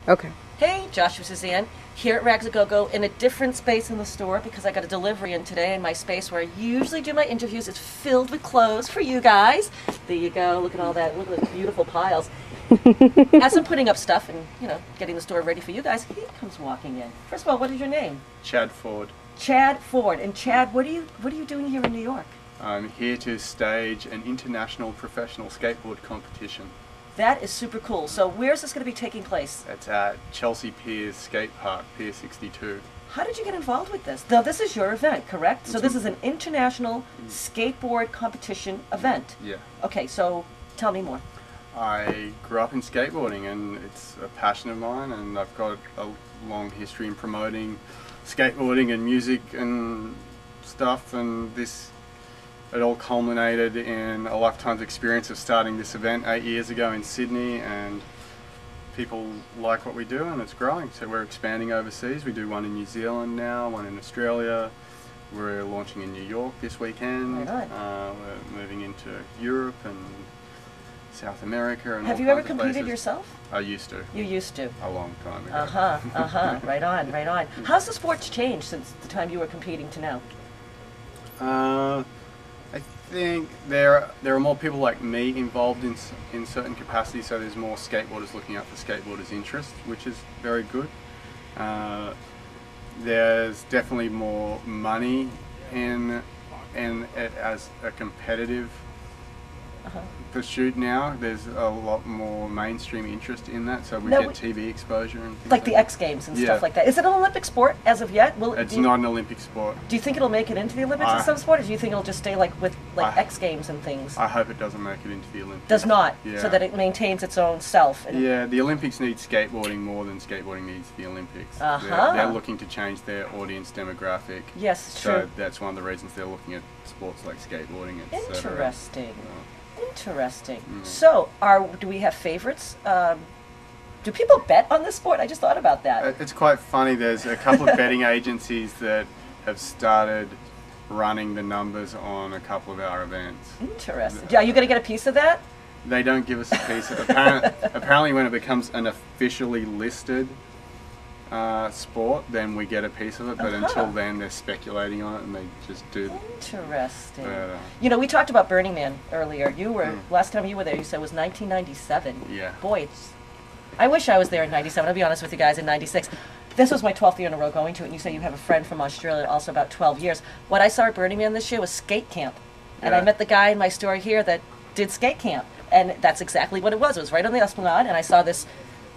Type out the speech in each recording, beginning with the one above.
Okay. Hey, Joshua Suzanne, here at Rags-A-GoGo in a different space in the store because I got a delivery in today, and my space where I usually do my interviews is filled with clothes for you guys. There you go, look at all that, look at those beautiful piles. As I'm putting up stuff and, getting the store ready for you guys, he comes walking in. First of all, what is your name? Chad Ford. Chad Ford. And Chad, what are you doing here in New York? I'm here to stage an international professional skateboard competition. That is super cool. So where's this going to be taking place? It's at Chelsea Piers Skate Park, Pier 62. How did you get involved with this? Now, this is your event, correct? So this is an international skateboard competition event. Yeah. Okay, so tell me more. I grew up in skateboarding and it's a passion of mine, and I've got a long history in promoting skateboarding and music and stuff, and it all culminated in a lifetime's experience of starting this event 8 years ago in Sydney, and people like what we do and it's growing. So we're expanding overseas. We do one in New Zealand now, one in Australia. We're launching in New York this weekend. Right on. We're moving into Europe and South America and Have all you ever kinds of competed places. yourself? I used to. You used to. A long time ago. Right on, right on. How's the sports changed since the time you were competing to now? I think there are more people like me involved in certain capacities, so there's more skateboarders looking out for skateboarders' interests, which is very good. There's definitely more money in it as a competitive pursuit now. There's a lot more mainstream interest in that, so we get TV exposure and things like the X Games and stuff like that. Is it an Olympic sport as of yet? It's not an Olympic sport. Do you think it'll make it into the Olympics in some sport, or do you think it'll just stay with X Games and things? I hope it doesn't make it into the Olympics. Does not, yeah. So that it maintains its own self. Yeah, the Olympics need skateboarding more than skateboarding needs the Olympics. They're looking to change their audience demographic. Yes, so true. that's one of the reasons they're looking at sports like skateboarding, etc. Interesting. Interesting. So, do we have favorites? Do people bet on this sport? I just thought about that. It's quite funny. There's a couple of betting agencies that have started running the numbers on a couple of our events. Interesting. Are you going to get a piece of that? They don't give us a piece of it. Apparently when it becomes an officially listed sport, then we get a piece of it, but until then they're speculating on it and they just do. Interesting. But, we talked about Burning Man earlier. You were last time you were there, you said it was 1997. Yeah. Boy, I wish I was there in 97. I'll be honest with you guys, in 96. This was my 12th year in a row going to it, and you say you have a friend from Australia also about 12 years. What I saw at Burning Man this year was skate camp. And I met the guy in my store here that did skate camp. And that's exactly what it was. It was right on the Esplanade, and I saw this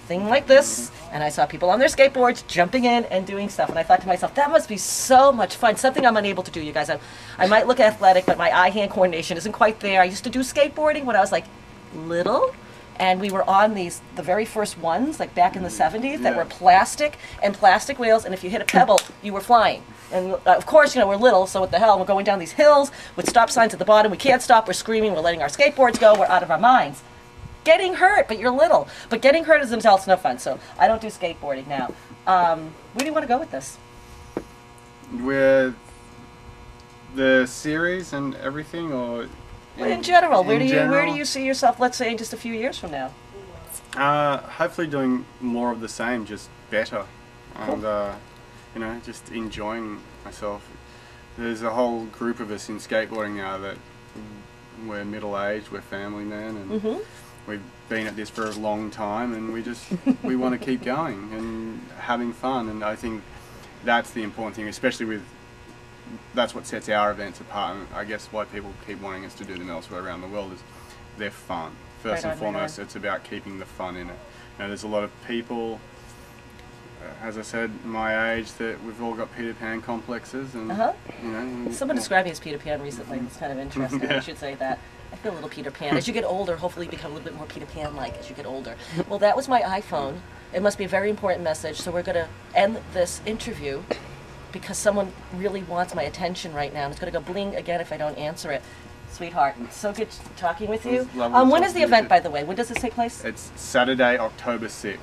thing like this, and I saw people on their skateboards jumping in and doing stuff, and I thought to myself, that must be so much fun. Something I'm unable to do, you guys. I might look athletic, but my eye-hand coordination isn't quite there. I used to do skateboarding when I was little, and we were on the very first ones, back in the 70s, that were plastic wheels, and if you hit a pebble, you were flying. And of course, we're little, so what the hell? We're going down these hills with stop signs at the bottom. We can't stop. We're screaming. We're letting our skateboards go. We're out of our minds. Getting hurt, but you're little. But getting hurt is themselves no fun, so I don't do skateboarding now. Where do you want to go with this? With the series and everything, or in general, where do you see yourself, let's say, in just a few years from now? Hopefully doing more of the same, just better, and just enjoying myself. There's a whole group of us in skateboarding now that we're middle-aged, we're family men, and we've been at this for a long time, and we want to keep going and having fun. And I think that's the important thing, especially that's what sets our events apart. And I guess why people keep wanting us to do them elsewhere around the world is they're fun. First and foremost, it's about keeping the fun in it. There's a lot of people, as I said, my age, that we've all got Peter Pan complexes, and someone described me as Peter Pan recently. It's kind of interesting. I should say that. I feel a little Peter Pan. As you get older, hopefully you become a little bit more Peter Pan-like as you get older. Well, that was my iPhone. It must be a very important message, so we're going to end this interview because someone really wants my attention right now, and it's going to go bling again if I don't answer it. Sweetheart, so good talking with you. When is the event, by the way? When does this take place? It's Saturday, October 6th.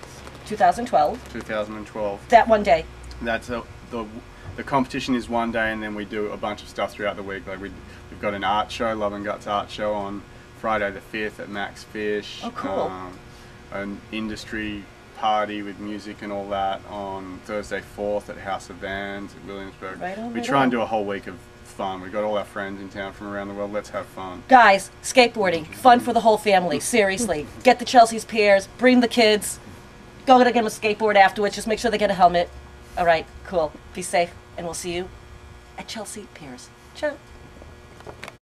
2012? 2012. That one day? That's the competition is one day, and then we do a bunch of stuff throughout the week. We've got an art show, Love and Guts art show on Friday the 5th at Max Fish. Oh, cool. An industry party with music and all that on Thursday 4th at House of Vans at Williamsburg. Right on, We right try and on. do a whole week of fun. We've got all our friends in town from around the world. Let's have fun. Guys, skateboarding, fun for the whole family, seriously. Get the Chelsea's Piers, bring the kids, go to get them a skateboard afterwards, just make sure they get a helmet. All right, cool. Be safe, and we'll see you at Chelsea Piers. Ciao.